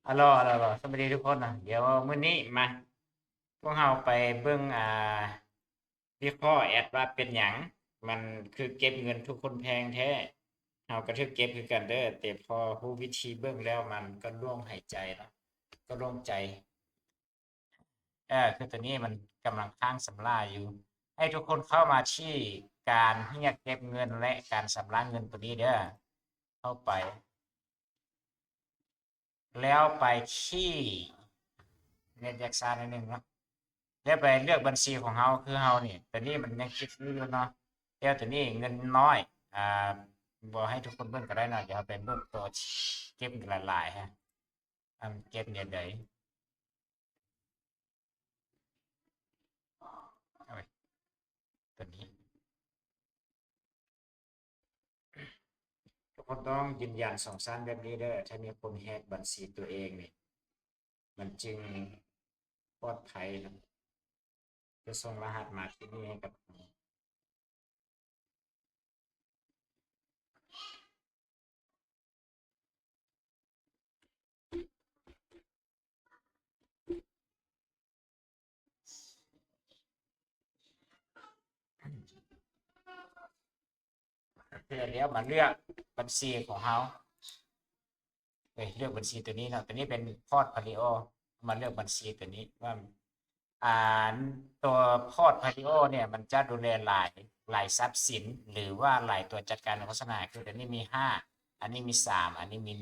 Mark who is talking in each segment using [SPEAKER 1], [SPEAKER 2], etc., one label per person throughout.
[SPEAKER 1] อัลโหลสวัสดีทุกคนนะเดี๋ยวมื้อนี้มาพวกเราไปเบิ่งวิเคราะห์แอดว่าเป็นหยังมันคือเก็บเงินทุกคนแพงแท้เราก็ถือเก็บคือกันเด้อแต่พอรู้วิธีเบิ่งแล้วมันก็โล่งหายใจเนาะก็โล่งใจคือตัวนี้มันกำลังค้างชำระอยู่ให้ทุกคนเข้ามาที่การเรียกเก็บเงินและการชำระเงินตัวนี้เด้อเข้าไปแล้วไปที่เน็ตยักษาหน่อยหนึงเนาะ แล้วไปเลือกบัญชีของเราคือเรานี่ตัวนี้มันยังคิดอยู่เนาะแล้วตัวนี้เงินน้อยอ่าบ่ให้ทุกคนเบิ่งก็ได้เนาะเดี๋ยวเราไปเบิ่งตัวเก็บหลายๆฮะเก็บเนี่ยใดเอาไว้ตัวนี้ทุกคนต้องยืนยัน2ชั้นแบบนี้เด้อถ้ามีคนแฮกบัญชีตัวเองนี่มันจึงปลอดภัยนะจะส่งรหัสมาที่นี่ให้กับเพื่อแล้วมาเลือกบัญชีของเรา เลือกบัญชีตัวนี้เนาะตัวนี้เป็นพอร์ตพาริโอมาเลือกบัญชีตัวนี้ว่าอ่าตัวพอร์ตพาริโอเนี่ยมันจะดูแลหลายทรัพย์สินหรือว่าหลายตัวจัดการโฆษณาคือตัวนี้มี5อันนี้มี3อันนี้มี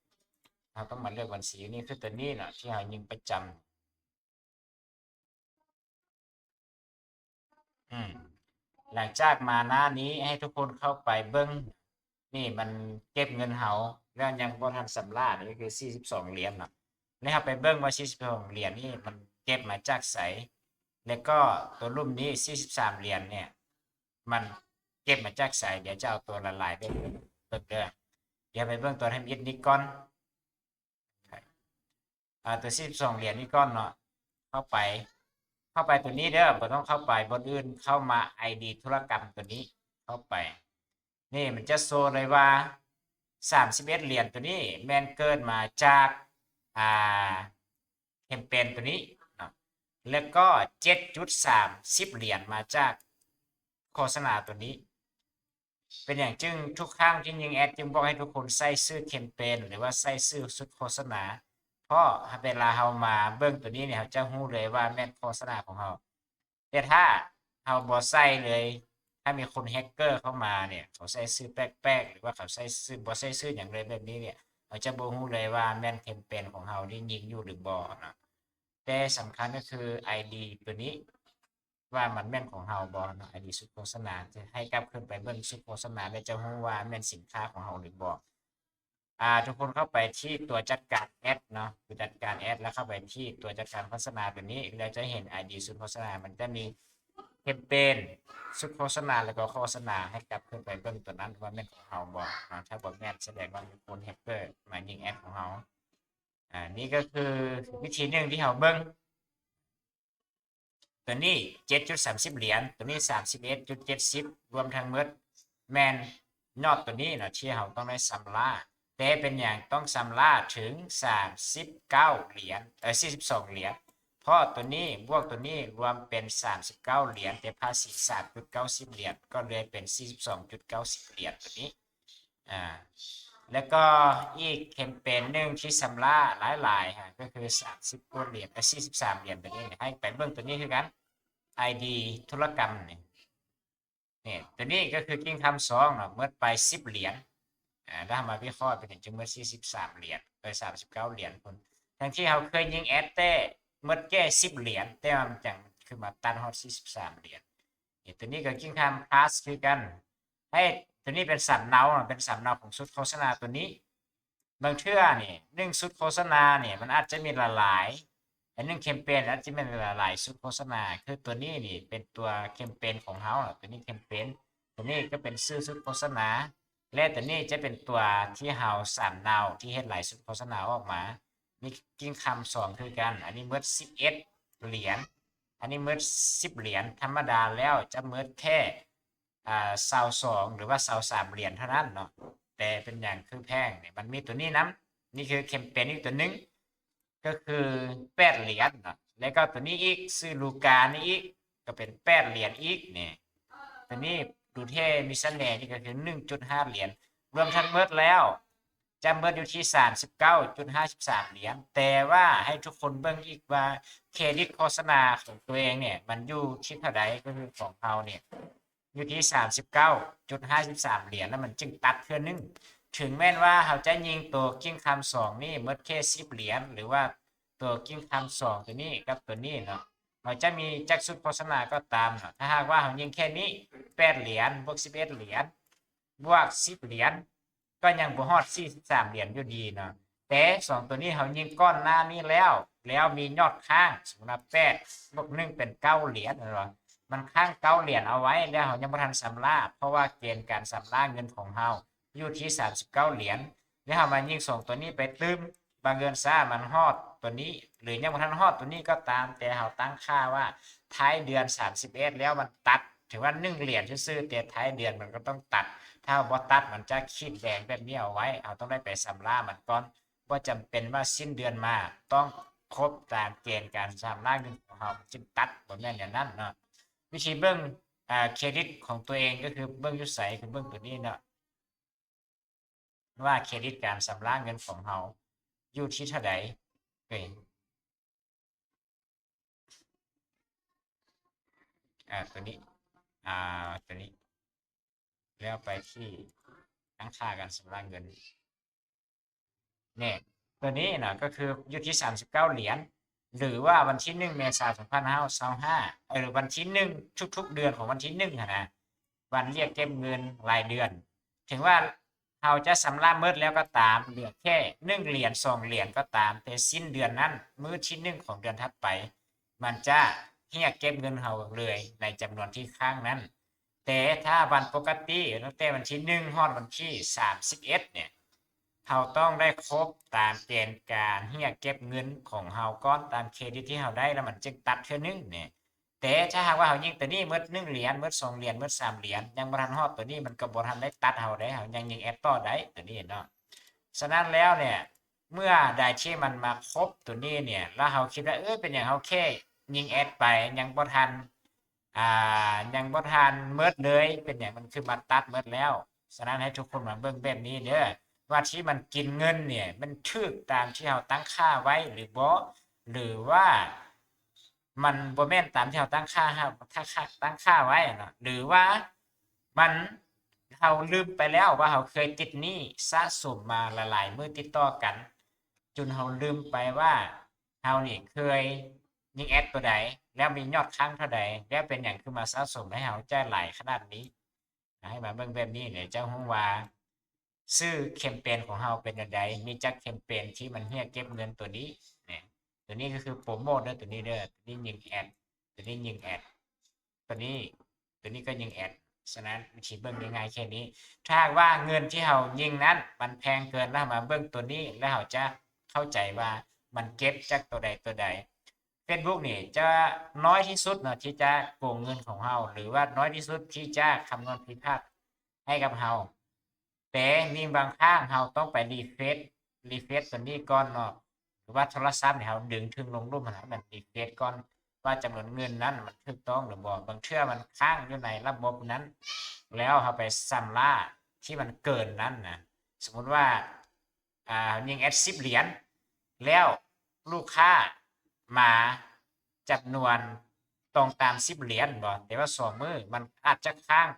[SPEAKER 1] 1เราต้องมาเลือกบัญชีนี่คือตัวนี้เนาะที่เรายิงประจำหลังจากมาหน้านี้ให้ทุกคนเข้าไปเบิ้งนี่มันเก็บเงินเฮาแล้วยังบ่ทันสำราญนี่คือ42เหรียญเนาะแล้วเราไปเบิ้งว่า42เหรียญนี่มันเก็บมาจากไสแล้วก็ตัวรุ่มนี้43เหรียญเนี่ยมันเก็บมาจากไสเดี๋ยวจะเอาตัวละลายไปเบิ่งเด้อเดี๋ยวไปเบิ่งตัวทำอิฐนี้ก่อนตัว42เหรียญนี้ก่อนเนาะเข้าไปตัวนี้เด้อบ่ต้องเข้าไปบนอื่นเข้ามา ID ธุรกรรมตัวนี้เข้าไป นี่มันจะโซเลยว่า31เหรียญตัวนี้แม่นเกิดมาจากอ่าแคมเปญตัวนี้เนาะแล้วก็7.30เหรียญมาจากโฆษณาตัวนี้เป็นอย่างจึงทุกครั้งที่ยิงแอดจึงบอกให้ทุกคนใส่ชื่อแคมเปญหรือว่าใส่ชื่อสุดโฆษณาเพราะเวลาเรามาเบิ่งตัวนี้เนี่ยเราจะรู้เลยว่าแม่นโฆษณาของเราแต่ถ้าเราบ่ใส่เลย ถ้ามีคนแฮกเกอร์เข้ามาเนี่ยเขาใส่ชื่อแปลกๆหรือว่าเขาใส่ชื่อบ่ใส่ชื่ออย่างไรแบบนี้เนี่ยเขาจะบ่รู้เลยว่าแม่นแคมเปญของเรานี่ยิงอยู่หรือบ่นะแต่สำคัญก็คือ ID ตัวนี้ว่ามันแม่นของเราบ่เนาะ ID สุดโฆษณาจะให้กลับขึ้นไปเบิ่งสุดโฆษณาแล้วจะรู้ว่าแม่นสินค้าของเราหรือบ่ทุกคนเข้าไปที่ตัวจัดการแอดเนาะคือจัดการแอดแล้วเข้าไปที่ตัวจัดการโฆษณาตัวนี้เราจะเห็น ID สุดโฆษณามันจะมีแคมเปญสุดโฆษณาแล้วก็โฆษณาให้กลับขึ้นไปเบิ่งตัวนั้นว่าแม่นของเราบ่ถ้าบ่แม่นแสดงว่ามีคนแฮกเกอร์มายิงแอดของเรานี่ก็คือวิธีหนึ่งที่เราเบิ่งตัวนี้7.30เหรียญตัวนี้31.70รวมทั้งหมดแม่นยอดตัวนี้เนาะที่เราต้องได้ชำระแต่เป็นอย่างต้องชำระถึง39เหรียญ42เหรียญเพราะตัวนี้บวกตัวนี้รวมเป็น39เหรียญแต่ภาษี3.90เหรียญก็เลยเป็น42.90เหรียญตัวนี้อ่าแล้วก็อีกแคมเปญหนึ่งที่ชำระหลายๆฮะก็คือ30กว่าเหรียญ43เหรียญตัวนี้ให้ไปเบิ่งตัวนี้คือกัน ID ธุรกรรมเนี่ยตัวนี้ก็คือกิ้งคำสองเนาะเมื่อไป10เหรียญถ้ามาวิเคราะห์เป็นจึงเมื่อ43เหรียญไป39เหรียญคนทั้งที่เขาเคยยิงแอดเต้เมื่อแก้10เหรียญแต่มันจังคือมาตันฮอต43เหรียญนี่ตัวนี้ก็กิ้งคำคลาสคือกันให้ตัวนี้เป็นสำเนาเป็นสำเนาของชุดโฆษณาตัวนี้บางเทื่อนี่หนึ่งชุดโฆษณาเนี่ยมันอาจจะมีหลายอันนึงแคมเปญอาจจะมีหลายชุดโฆษณาคือตัวนี้นี่เป็นตัวแคมเปญของเขาตัวนี้แคมเปญตัวนี้ก็เป็นชื่อชุดโฆษณาและตัวนี้จะเป็นตัวที่เฮาสำเนาที่เฮ็ดหลายชุดโฆษณาออกมามีกิ้งคำสองคือกันอันนี้เมื่อ11เหรียญอันนี้เมื่อ10เหรียญธรรมดาแล้วจะเมื่อแค่22หรือว่า23เหรียญเท่านั้นเนาะแต่เป็นอย่างคือแพงเนี่ยมันมีตัวนี้นํนี่คือแคมเปญอีกตัวหนึง ก็คือ8 เหรียญเนาะแล้วก็ตัวนี้อีกซื้อลูกานี่อีกก็เป็น8 เหรียญอีกเนี่ยตัวนี้ดูเท่มีเสน่ห์นี่ก็คือ1.5 เหรียญรวมทั้งหมดแล้วจำเบิดอยู่ที่39.53 เหรียญแต่ว่าให้ทุกคนเบิ่งอีกว่าเครดิตโฆษณาของตัวเองเนี่ยมันอยู่ที่เท่าใดก็คือของเราเนี่ยอยู่ที่39.53 เหรียญแล้วมันจึงตัดเทื่อนึงถึงแม้นว่าเราจะยิงตัวกิ้งคำ2นี่หมดแค่10 เหรียญหรือว่าตัวกิ้งคำ2ตัวนี้กับตัวนี้เนาะเราจะมีจักสุดโฆษณาก็ตามเนาะถ้าหากว่าเรายิงแค่นี้8 เหรียญบวก11 เหรียญบวก10 เหรียญก็ยังบ่ฮอด43 เหรียญอยู่ดีเนาะแต่2ตัวนี้เรายิงก้อนหน้านี้แล้วมียอดค้างสมมุติว่า8บวก1เป็น9 เหรียญเนาะมันค้าง9 เหรียญเอาไว้แล้วเรายังบ่ทันชำระเพราะว่าเกณฑ์การชำระเงินของเราอยู่ที่39 เหรียญแล้วเรามายิง2ตัวนี้ไปตึมบางเงินซ่ามันฮอดตัวนี้หรือยังบ่ทันฮอดตัวนี้ก็ตามแต่เราตั้งค่าว่าท้ายเดือน31แล้วมันตัดถือว่า1 เหรียญซื่อๆแต่ท้ายเดือนมันก็ต้องตัดถ้าบ่ตัดมันจะขีดแดงแบบนี้เอาไว้เราต้องได้ไปชำระมันก่อนบ่จำเป็นว่าสิ้นเดือนมาต้องครบตามเกณฑ์การชำระเงินของเราจึงตัดบ่แม่นอย่างนั้นเนาะวิธีเบิ่งเครดิตของตัวเองก็คือเบิ่งอยู่ไสคือเบิ่งตัวนี้เนาะว่าเครดิตการชำระเงินของเราอยู่ที่เท่าใดเอ้ยตัวนี้ตัวนี้แล้วไปที่ตั้งค่าการชำระเงินเนี่ยตัวนี้นะก็คืออยู่ที่39 เหรียญหรือว่าวันที่1 เมษายน2525หรือวันที่1ทุกๆเดือนของวันที่1นะวันเรียกเก็บเงินรายเดือนถึงว่าเราจะชำระเมิดแล้วก็ตามเหลือแค่1 เหรียญ2 เหรียญก็ตามแต่สิ้นเดือนนั้นมื้อที่1ของเดือนถัดไปมันจะเรียกเก็บเงินเราเลยในจำนวนที่ค้างนั้นแต่ถ้าวันปกติตั้งแต่วันที่1ฮอดวันที่31เนี่ยเราต้องได้ครบตามเกณฑ์การเรียกเก็บเงินของเราก่อนตามเครดิตที่เราได้แล้วมันจึงตัดเทื่อนึงเนี่ยแต่ถ้าหากว่าเรายิงตัวนี้เมิด1 เหรียญเมิด2 เหรียญเมิด3 เหรียญยังบ่ทันฮอดตัวนี้มันก็บ่ทันได้ตัดเราได้เรายังยิงแอดต่อได้ตัวนี้เนาะฉะนั้นแล้วเนี่ยเมื่อใดที่มันมาครบตัวนี้เนี่ยแล้วเราคิดว่าเป็นหยังเราแค่ยิงแอดไปยังบ่ทันยังบ่ทันเมิดเลยเป็นหยังมันคือมันตัดเมิดแล้วฉะนั้นให้ทุกคนมาเบิ่งแบบนี้เด้อว่าที่มันกินเงินเนี่ยมันถูกตามที่เราตั้งค่าไว้หรือบ่หรือว่ามันบ่แม่นตามที่เราตั้งค่าตั้งค่าไว้เนาะหรือว่ามันเราลืมไปแล้วว่าเราเคยติดหนี้สะสมมาหลายๆมื้อติดต่อกันจนเราลืมไปว่าเรานี่เคยยิงแอดตัวใดแล้วมียอดค้างเท่าใดแล้วเป็นหยังคือมาสะสมให้เราจ่ายหลายขนาดนี้ให้มาเบิ่งแบบนี้เนี่ยเจ้ารู้ว่าชื่อแคมเปญของเราเป็นจั่งใดมีจักแคมเปญที่มันเรียกเก็บเงินตัวนี้เนี่ยตัวนี้ก็คือโปรโมตเด้อตัวนี้เด้อตัวนี้ยิงแอดตัวนี้ยิงแอดตัวนี้ตัวนี้ก็ยิงแอดฉะนั้นวิธีเบิ่งง่ายๆแค่นี้ถ้าหากว่าเงินที่เรายิงนั้นมันแพงเกินแล้วมาเบิ่งตัวนี้แล้วเราจะเข้าใจว่ามันเก็บจากตัวใดตัวใด Facebook นี่จะน้อยที่สุดเนาะที่จะโกงเงินของเราหรือว่าน้อยที่สุดที่จะคำนวณผิดพลาดให้กับเราแต่มีบางครั้งเราต้องไปรีเฟรชตัวนี้ก่อนเนาะหรือว่าโทรศัพท์นี่เราดึงถึงลงรูปมันให้มันรีเฟรชก่อนว่าจำนวนเงินนั้นมันถูกต้องหรือบ่บางเทื่อมันค้างอยู่ในระบบนั้นแล้วเราไปชำระที่มันเกินนั้นนะสมมุติว่ายิงแอด10 เหรียญแล้วลูกค้ามาจำนวนตรงตาม10 เหรียญบ่แต่ว่า2มื้อมันอาจจะค้าง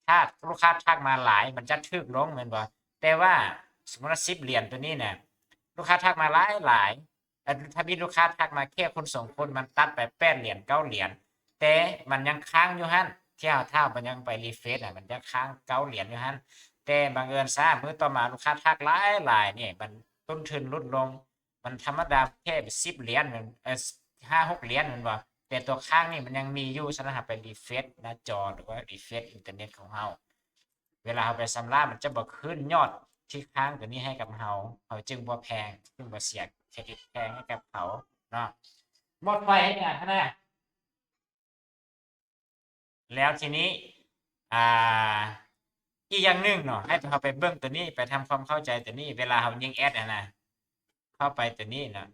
[SPEAKER 1] ถ้าลูกค้าทักมาหลายมันจะถูกลงแม่นบ่แต่ว่าสมมุติว่า10 เหรียญตัวนี้น่ะลูกค้าทักมาหลายถ้ามีลูกค้าทักมาแค่คน2คนมันตัดไป8 เหรียญ9 เหรียญแต่มันยังค้างอยู่หั่นที่เราถ้ามันยังไปรีเฟรชมันจะค้าง9 เหรียญอยู่หั่นแต่บังเอิญซะมื้อต่อมาลูกค้าทักหลายนี่มันต้นทุนลดลงมันธรรมดาแค่10 เหรียญ5-6 เหรียญแม่นบ่แต่ตัวค้างนี่มันยังมีอยู่ฉะนั้นเราไปรีเฟรชหน้าจอหรือว่ารีเฟรชอินเทอร์เน็ตของเราเวลาเราไปชำระมันจะบ่ขึ้นยอดที่ค้างตัวนี้ให้กับเราจึงบ่แพงจึงบ่เสียเครดิตแพงให้กับเขาเนาะหมดไปเฮ็ดหยังคั่นน่ะแล้วทีนี้อ่าอีกอย่างหนึ่งเนาะให้เราไปเบิ่งตัวนี้ไปทำความเข้าใจตัวนี้เวลาเรายิงแอดอะนะเข้าไปตัวนี้เนาะ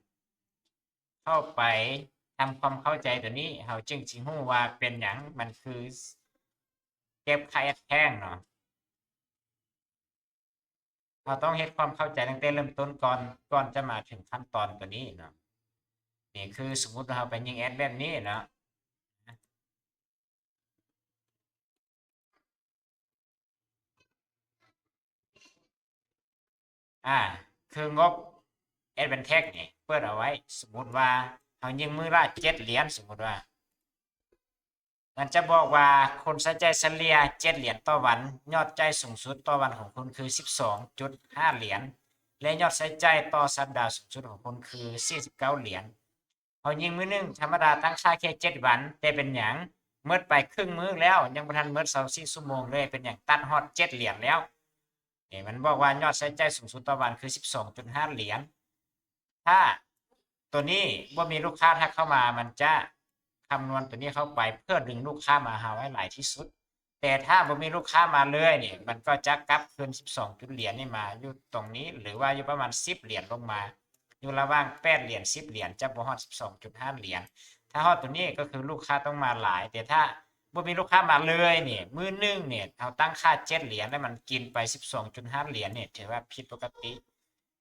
[SPEAKER 1] เข้าไปทำความเข้าใจตัวนี้เราจึงสิรู้ว่าเป็นหยังมันคือเก็บค่าแอดแพงเนาะเราต้องเฮ็ดความเข้าใจตั้งแต่เริ่มต้นก่อนจะมาถึงขั้นตอนตัวนี้เนาะนี่คือสมมุติว่าเราไปยิงแอดแบบนี้เนาะอ่าคืองบ Advantage นี่เปิดเอาไว้สมมุติว่าเรายิงมือละ7เหรียญสมมุติว่ามันจะบอกว่าคนใช้จ่ายเฉลี่ย7เหรียญต่อวันยอดจ่ายสูงสุดต่อวันของคุณคือ 12.5 เหรียญและยอดใช้จ่ายต่อสัปดาห์สูงสุดของคุณคือ 49 เหรียญเอายิงมื้อหนึงธรรมดาตั้งค่าแค่7วันแต่เป็นหยังเมิดไปครึ่งมื้อแล้วยังบ่ทันเมิด24ชั่วโมงเลยเป็นหยังตัดฮอด7เหรียญแล้วนี่มันบอกว่ายอดใช้จ่ายสูงสุดต่อวันคือ 12.5 เหรียญถ้าตัวนี้บ่มีลูกค้าทักเข้ามามันจะคำนวณตัวนี้เข้าไปเพื่อดึงลูกค้ามาหาให้หลายที่สุดแต่ถ้าบ่มีลูกค้ามาเลยนี่มันก็จะกลับคืน12จุดเหรียญนี่มาอยู่ตรงนี้หรือว่าอยู่ประมาณ10เหรียญลงมาอยู่ระหว่าง8เหรียญ10เหรียญจะบ่ฮอด 12.5 เหรียญถ้าฮอดตัวนี้ก็คือลูกค้าต้องมาหลายแต่ถ้าบ่มีลูกค้ามาเลยนี่มื้อหนึงเนี่ยเราตั้งค่า7เหรียญแล้วมันกินไป 12.5 เหรียญเนี่ยถือว่าผิดปกติ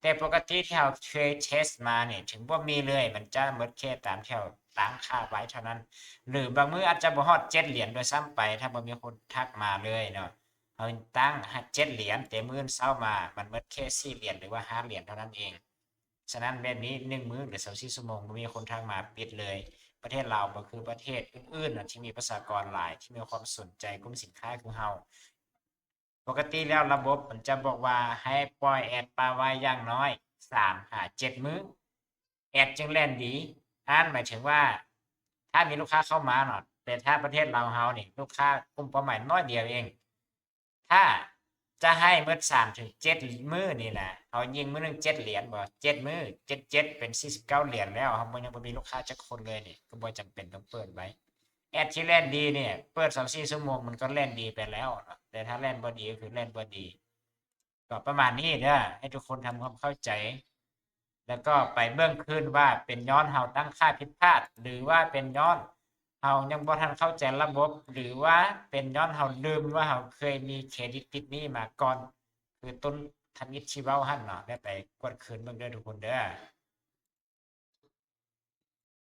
[SPEAKER 1] แต่ปกติที่เราเคยเทสมาเนี่ยถึงบ่มีเลยมันจะหมดแค่ตามที่เราตั้งค่าไว้เท่านั้น หรือบางมื้ออาจจะบ่ฮอด7เหรียญด้วยซ้ำไปถ้าบ่มีคนทักมาเลยเนาะเราตั้ง7เหรียญแต่มื้อเช้ามามันหมดแค่4เหรียญหรือว่า5เหรียญเท่านั้นเองฉะนั้นแบบนี้1มื้อหรือ24ชั่วโมงบ่มีคนทักมาปิดเลยประเทศลาวบ่คือประเทศอื่นๆน่ะที่มีประชากรหลายที่มีความสนใจกลุ่มสินค้าคือเฮาปกติแล้วระบบมันจะบอกว่าให้ปล่อยแอดปลาไว้อย่างน้อย3-7มื้อแอดจึงแล่นดีหมายถึงว่าถ้ามีลูกค้าเข้ามาเนาะแต่ถ้าประเทศลาวเฮานี่ลูกค้ากลุ่มเป้าหมายน้อยเดียวเองถ้าจะให้เบิด3-7มื้อนี่แหละเอายิงมื้อหนึง7เหรียญบ่7มื้อ7เป็น49เหรียญแล้วเราบ่ยังบ่มีลูกค้าจักคนเลยนี่ก็บ่จำเป็นต้องเปิดไว้แอดที่แล่นดีเนี่ยเปิด24ชั่วโมงมันก็แล่นดีไปแล้วเนาะแต่ถ้าแล่นบ่ดีก็คือแล่นบ่ดีก็ประมาณนี้เด้อให้ทุกคนทำความเข้าใจ แล้วก็ไปเบื้องคืนว่าเป็นย้อนเฮาตั้งค่าผิดพลาดหรือว่าเป็นย้อนเฮายังบ่ทันเข้าใจระบบหรือว่าเป็นย้อนเฮาลืมว่าเฮาเคยมีเครดิตติดหนี้มาก่อนคือต้นทมิตที่เว้าหั่นเนาะได้ไปกดคืนเบิ่งเด้อทุกคนเด้อ